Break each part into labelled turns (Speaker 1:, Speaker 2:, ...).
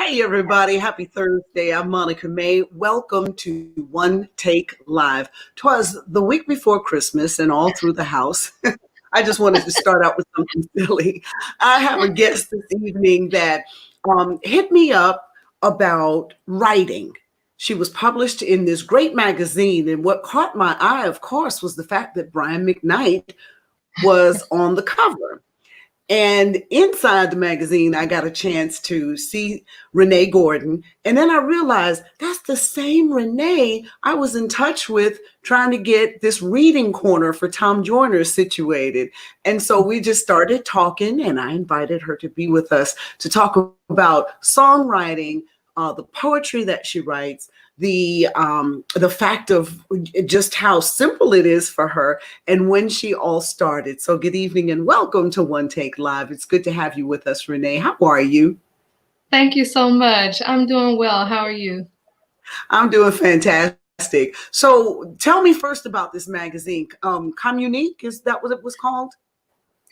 Speaker 1: Hey, everybody. Happy Thursday. I'm Monica May. Welcome to One Take Live. 'Twas the week before Christmas and all through the house. I just wanted to start out with something silly. I have a guest this evening that hit me up about writing. She was published in this great magazine. And what caught my eye, of course, was the fact that Brian McKnight was on the cover. And inside the magazine, I got a chance to see Rene Gordon. And then I realized that's the same Rene I was in touch with trying to get this reading corner for Tom Joyner situated. And so we just started talking, and I invited her to be with us to talk about songwriting, the poetry that she writes, the fact of just how simple it is for her and when she all started. So good evening and welcome to One Take Live. It's good to have you with us, Rene. How are you?
Speaker 2: Thank you so much. I'm doing well. How are you?
Speaker 1: I'm doing fantastic. So tell me first about this magazine. Communique, is that what it was called?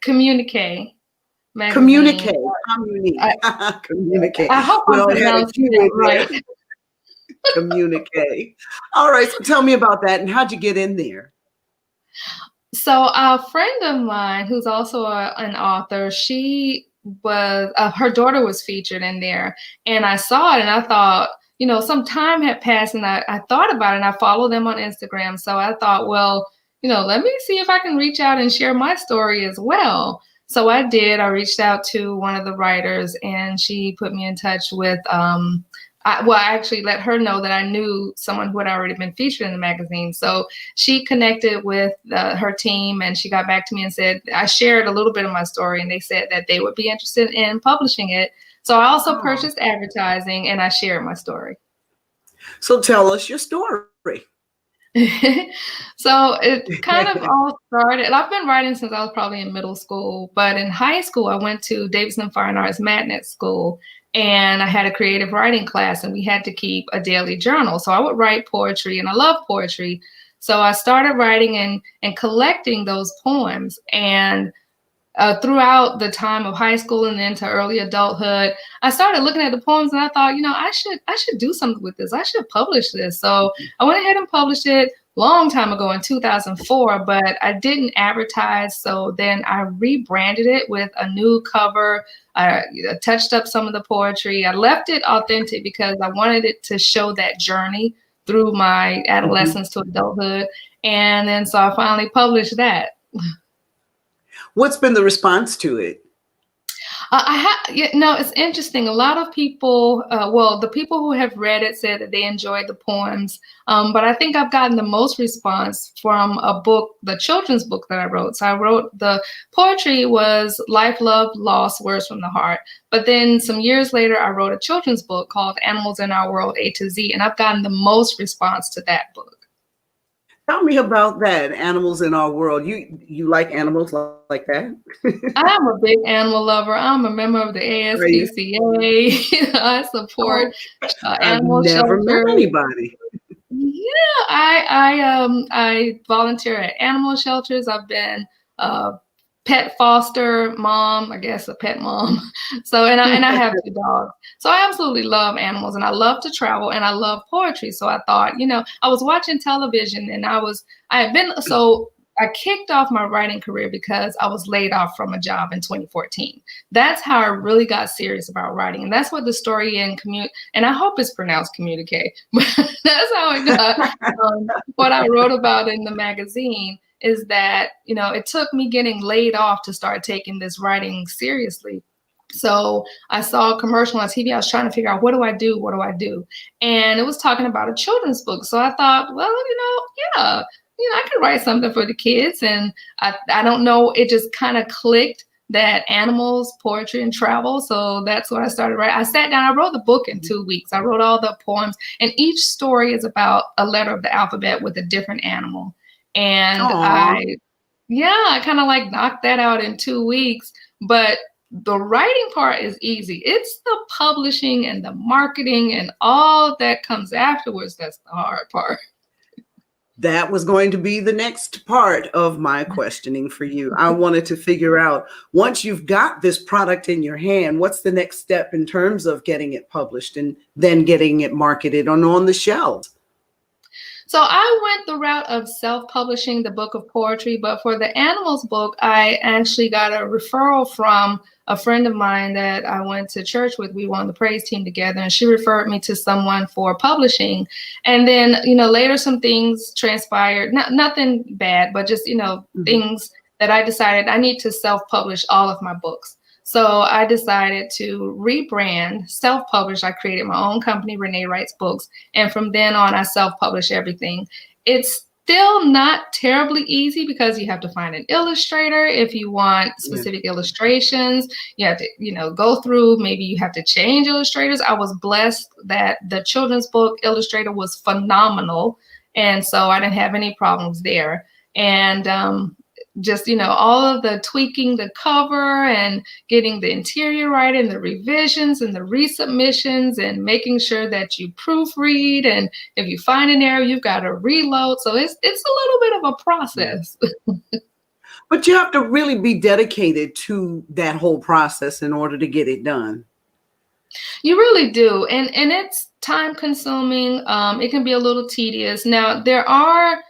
Speaker 2: Communique
Speaker 1: Communique.
Speaker 2: magazine.
Speaker 1: Communique.
Speaker 2: I,
Speaker 1: Communique.
Speaker 2: I hope I'm
Speaker 1: Well, I had a
Speaker 2: pronouncing
Speaker 1: Q
Speaker 2: that
Speaker 1: in there.
Speaker 2: right.
Speaker 1: Communique. All right. So tell me about that and how'd you get in there?
Speaker 2: So a friend of mine who's also an author, she was her daughter was featured in there, and I saw it and I thought, some time had passed, and I thought about it, and I follow them on Instagram. So I thought, well, let me see if I can reach out and share my story as well. So I did. I reached out to one of the writers, and she put me in touch with I actually let her know that I knew someone who had already been featured in the magazine. So she connected with her team, and she got back to me and said, I shared a little bit of my story, and they said that they would be interested in publishing it. So I also purchased advertising, and I shared my story.
Speaker 1: So tell us your story.
Speaker 2: So it kind of all started. I've been writing since I was probably in middle school, but in high school, I went to Davidson Fine Arts Magnet School, and I had a creative writing class, and we had to keep a daily journal. So I would write poetry, and I love poetry. So I started writing and collecting those poems. And throughout the time of high school and into early adulthood, I started looking at the poems, and I thought, I should do something with this. I should publish this. So I went ahead and published it long time ago in 2004, but I didn't advertise. So then I rebranded it with a new cover. I touched up some of the poetry. I left it authentic because I wanted it to show that journey through my adolescence to adulthood. And then so I finally published that.
Speaker 1: What's been the response to it?
Speaker 2: It's interesting. A lot of people, the people who have read it said that they enjoyed the poems. But I think I've gotten the most response from a book, the children's book that I wrote. So I wrote the poetry was Life, Love, Loss, Words from the Heart. But then some years later, I wrote a children's book called Animals in Our World, A to Z. And I've gotten the most response to that book.
Speaker 1: Tell me about that, Animals in Our World. You like animals like that?
Speaker 2: I'm a big animal lover. I'm a member of the ASPCA. I support
Speaker 1: I've
Speaker 2: animal
Speaker 1: never met
Speaker 2: shelters.
Speaker 1: anybody.
Speaker 2: Yeah, I volunteer at animal shelters. I've been a pet foster mom, I guess a pet mom. So and I have 2 dogs. So I absolutely love animals, and I love to travel, and I love poetry. So I thought, I was watching television, and I kicked off my writing career because I was laid off from a job in 2014. That's how I really got serious about writing. And that's what the story and I hope it's pronounced communique, but that's how I got what I wrote about in the magazine is that, it took me getting laid off to start taking this writing seriously. So I saw a commercial on TV. I was trying to figure out, what do I do? What do I do? And it was talking about a children's book. So I thought, well, yeah, I can write something for the kids. And I don't know, it just kind of clicked that animals, poetry, and travel. So that's what I started writing. I sat down, I wrote the book in 2 weeks. I wrote all the poems, and each story is about a letter of the alphabet with a different animal. And I kind of like knocked that out in 2 weeks. But the writing part is easy. It's the publishing and the marketing and all that comes afterwards that's the hard part.
Speaker 1: That was going to be the next part of my questioning for you. I wanted to figure out, once you've got this product in your hand, what's the next step in terms of getting it published and then getting it marketed on the shelves?
Speaker 2: So I went the route of self-publishing the book of poetry, but for the animals book, I actually got a referral from a friend of mine that I went to church with. We were on the praise team together, and she referred me to someone for publishing. And then, later some things transpired, nothing bad, but just, things that I decided I need to self-publish all of my books. So I decided to rebrand, self-publish. I created my own company, Rene Writes Books. And from then on, I self-publish everything. It's still not terribly easy because you have to find an illustrator if you want specific illustrations. You have to, go through, maybe you have to change illustrators. I was blessed that the children's book illustrator was phenomenal. And so I didn't have any problems there. And just, all of the tweaking the cover and getting the interior right and the revisions and the resubmissions and making sure that you proofread. And if you find an error, you've got to reload. So it's a little bit of a process.
Speaker 1: But you have to really be dedicated to that whole process in order to get it done.
Speaker 2: You really do. And it's time consuming. It can be a little tedious. Now, there are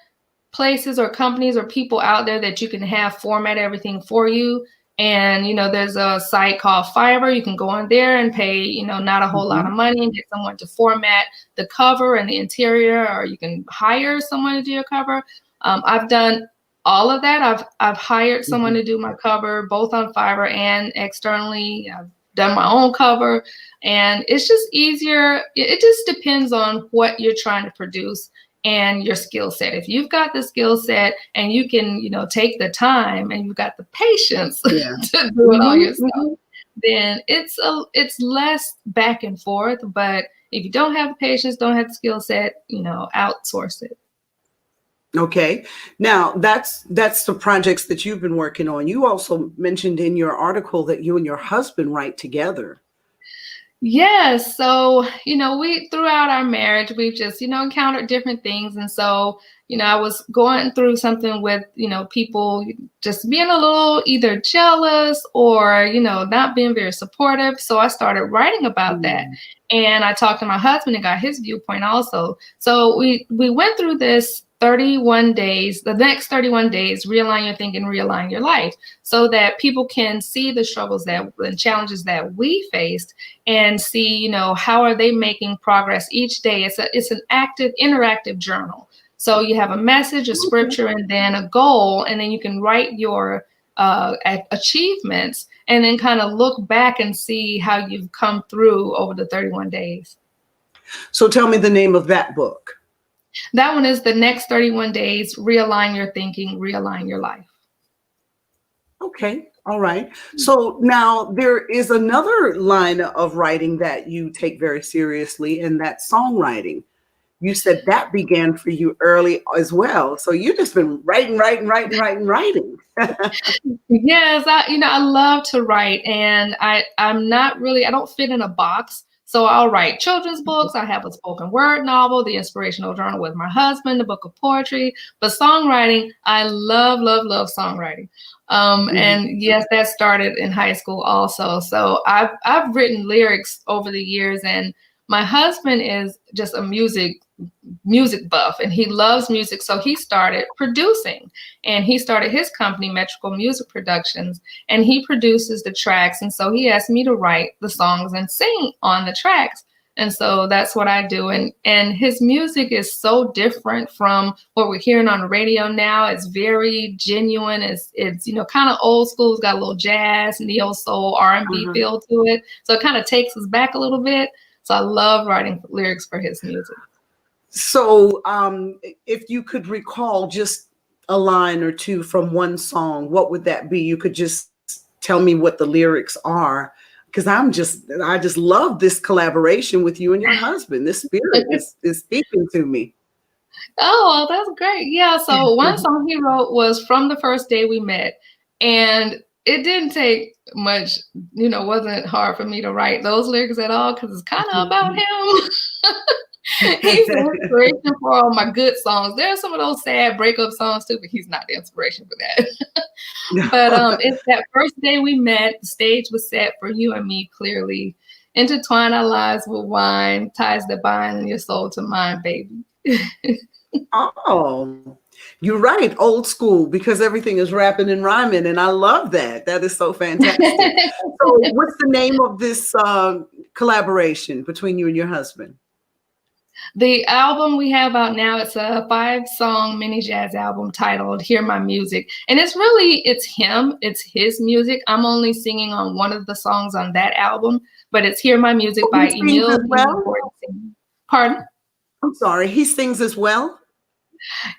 Speaker 2: places or companies or people out there that you can have format everything for you. And, there's a site called Fiverr. You can go on there and pay, not a whole lot of money and get someone to format the cover and the interior, or you can hire someone to do your cover. I've done all of that. I've hired someone to do my cover, both on Fiverr and externally. I've done my own cover, and it's just easier. It just depends on what you're trying to produce and your skill set. If you've got the skill set and you can, take the time and you've got the patience to do it all yourself, then it's less back and forth. But if you don't have the patience, don't have the skill set, outsource it.
Speaker 1: Okay. Now that's the projects that you've been working on. You also mentioned in your article that you and your husband write together.
Speaker 2: Yes. So, we, throughout our marriage, we've just, encountered different things. And so, I was going through something with, people just being a little either jealous or, not being very supportive. So I started writing about that. And I talked to my husband and got his viewpoint also. So we went through this 31 days, the next 31 days, realign your thinking, realign your life, so that people can see the struggles and challenges that we faced and see, how are they making progress each day. It's an active, interactive journal. So you have a message, a scripture, and then a goal, and then you can write your achievements and then kind of look back and see how you've come through over the 31 days.
Speaker 1: So tell me the name of that book.
Speaker 2: That one is The Next 31 Days, Realign Your Thinking, Realign Your Life.
Speaker 1: Okay. All right. So now there is another line of writing that you take very seriously, and that's songwriting. You said that began for you early as well. So you've just been writing.
Speaker 2: Yes, I love to write, and I don't fit in a box. So I'll write children's books. I have a spoken word novel, the inspirational journal with my husband, the book of poetry. But songwriting, I love songwriting. And yes, that started in high school also. So I've written lyrics over the years, and my husband is just a music buff, and he loves music. So he started producing, and he started his company, Metrical Music Productions, and he produces the tracks. And so he asked me to write the songs and sing on the tracks. And so that's what I do. And his music is so different from what we're hearing on the radio now. It's very genuine. It's kind of old school. It's got a little jazz, neo soul, R&B feel to it. So it kind of takes us back a little bit. So I love writing lyrics for his music.
Speaker 1: So if you could recall just a line or two from one song, what would that be? You could just tell me what the lyrics are, because I just love this collaboration with you and your husband. This spirit is speaking to me.
Speaker 2: Oh, well, that's great. Yeah. So one song he wrote was From the First Day We Met. And it didn't take much, wasn't hard for me to write those lyrics at all, because it's kind of about him. He's the inspiration for all my good songs. There are some of those sad breakup songs too, but he's not the inspiration for that. But it's that first day we met, the stage was set for you and me clearly. Intertwine our lives with wine, ties that bind your soul to mine, baby.
Speaker 1: Oh, you're right. Old school, because everything is rapping and rhyming. And I love that. That is so fantastic. So, what's the name of this collaboration between you and your husband?
Speaker 2: The album we have out now, it's a 5-song mini jazz album titled Hear My Music. And it's him, it's his music. I'm only singing on one of the songs on that album, but it's Hear My Music
Speaker 1: Oh,
Speaker 2: by
Speaker 1: he sings
Speaker 2: Emil.
Speaker 1: as well?
Speaker 2: Pardon?
Speaker 1: I'm sorry. He sings as well?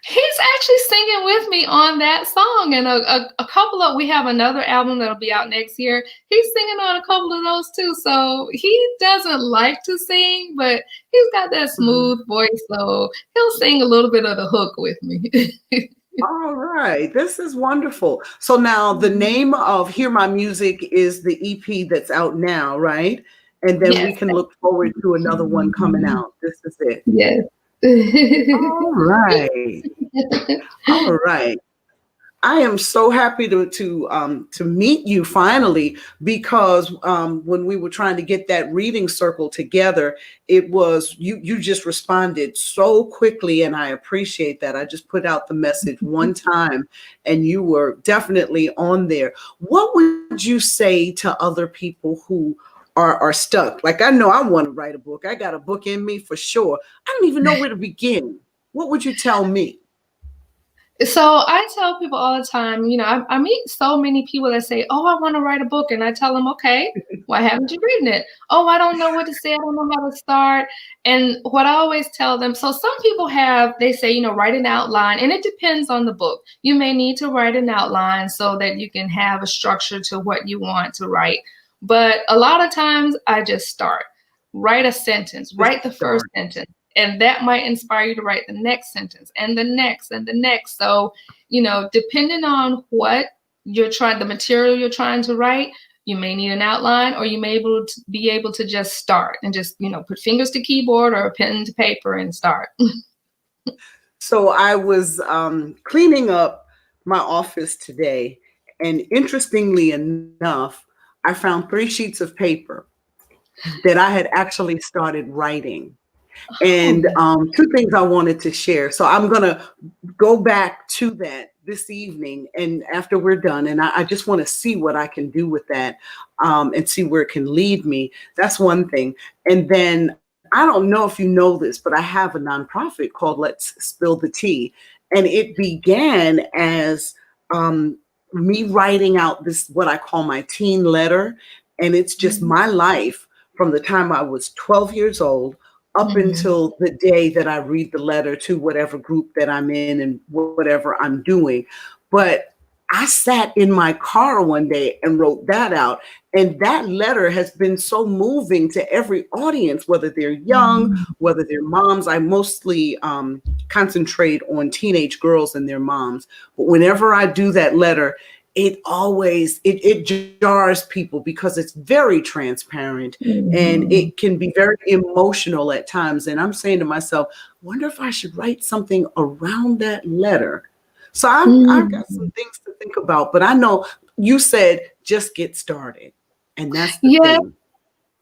Speaker 2: He's actually singing with me on that song, and a couple of, we have another album that'll be out next year. He's singing on a couple of those too. So he doesn't like to sing, but he's got that smooth voice, so he'll sing a little bit of the hook with me.
Speaker 1: All right. This is wonderful. So now the name of Hear My Music is the EP that's out now, right? And then we
Speaker 2: Yes.
Speaker 1: can look forward to another one coming out. This is it.
Speaker 2: Yes.
Speaker 1: All right. All right. I am so happy to meet you finally, because when we were trying to get that reading circle together, it was you just responded so quickly, and I appreciate that. I just put out the message one time and you were definitely on there. What would you say to other people who are stuck? Like, I know I want to write a book. I got a book in me for sure. I don't even know where to begin. What would you tell me?
Speaker 2: So I tell people all the time, I meet so many people that say, "Oh, I want to write a book," and I tell them, "Okay, why haven't you written it?" "Oh, I don't know what to say. I don't know how to start." And what I always tell them, so some people they say, write an outline, and it depends on the book. You may need to write an outline so that you can have a structure to what you want to write. But a lot of times I just start. Write a sentence, write the first sentence. And that might inspire you to write the next sentence and the next and the next. So, depending on what the material you're trying to write, you may need an outline, or you may be able to just start and just, put fingers to keyboard or a pen to paper and start.
Speaker 1: So I was cleaning up my office today, and interestingly enough, I found 3 sheets of paper that I had actually started writing. And 2 things I wanted to share. So I'm going to go back to that this evening, and after we're done, and I just want to see what I can do with that, and see where it can lead me. That's one thing. And then I don't know if you know this, but I have a nonprofit called Let's Spill the Tea. And it began as me writing out this, what I call my teen letter. And it's just my life from the time I was 12 years old up until the day that I read the letter to whatever group that I'm in and whatever I'm doing. But I sat in my car one day and wrote that out. And that letter has been so moving to every audience, whether they're young, whether they're moms. I mostly concentrate on teenage girls and their moms. But whenever I do that letter, it always it jars people, because it's very transparent and it can be very emotional at times. And I'm saying to myself, wonder if I should write something around that letter. So I've got some things to think about, but I know you said just get started, and that's the thing.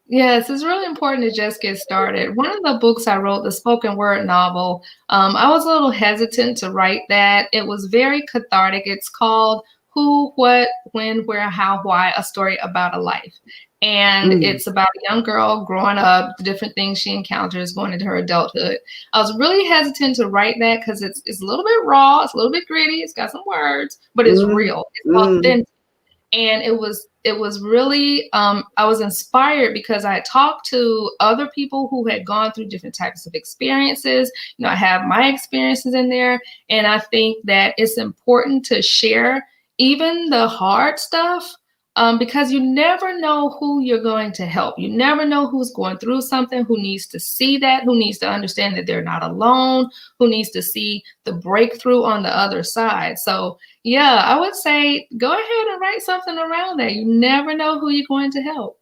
Speaker 2: Yes, it's really important to just get started. One of the books I wrote, the spoken word novel, I was a little hesitant to write that. It was very cathartic. It's called Who, What, When, Where, How, Why, A Story About a Life. And it's about a young girl growing up, the different things she encounters going into her adulthood. I was really hesitant to write that because it's a little bit raw, it's a little bit gritty, it's got some words, but it's real, it's authentic. And it was really, I was inspired because I talked to other people who had gone through different types of experiences. I have my experiences in there. And I think that it's important to share even the hard stuff, because you never know who you're going to help. You never know who's going through something, who needs to see that, who needs to understand that they're not alone, who needs to see the breakthrough on the other side. So yeah, I would say go ahead and write something around that. You never know who you're going to help.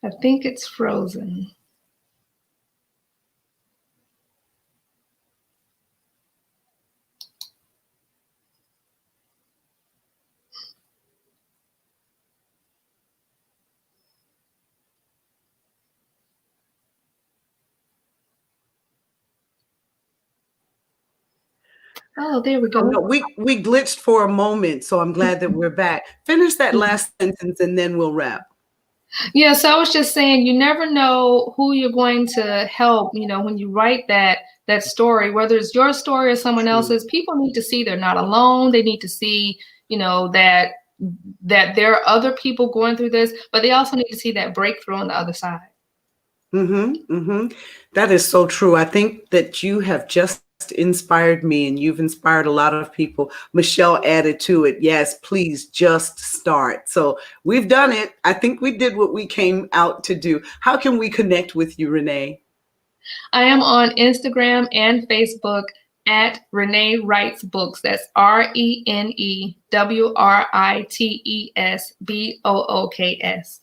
Speaker 2: I think it's Frozen. Oh, there we
Speaker 1: Oh,
Speaker 2: go.
Speaker 1: no, we glitched for a moment, so I'm glad that we're back. Finish that last sentence and then we'll wrap.
Speaker 2: Yeah, so I was just saying, you never know who you're going to help, when you write that story, whether it's your story or someone
Speaker 1: True.
Speaker 2: else's. People need to see they're not alone. They need to see, that there are other people going through this, but they also need to see that breakthrough on the other side.
Speaker 1: That is so true. I think that you have just inspired me and you've inspired a lot of people. Michelle added to it, yes, please just start. So we've done it. I think we did what we came out to do. How can we connect with you, Renee?
Speaker 2: I am on Instagram and Facebook at Rene Writes Books. That's ReneWritesBooks.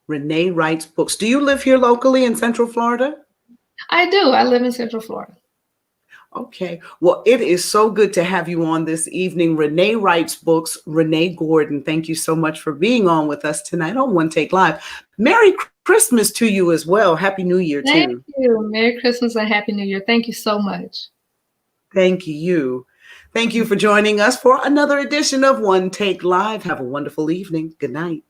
Speaker 1: Renee Writes Books. Do you live here locally in Central Florida?
Speaker 2: I do. I live in Central Florida.
Speaker 1: Okay. Well, it is so good to have you on this evening. Renee Writes Books, Renee Gordon. Thank you so much for being on with us tonight on One Take Live. Merry Christmas to you as well. Happy New Year,
Speaker 2: Thank
Speaker 1: too.
Speaker 2: you. Merry Christmas and Happy New Year. Thank you so much.
Speaker 1: Thank you. Thank you for joining us for another edition of One Take Live. Have a wonderful evening. Good night.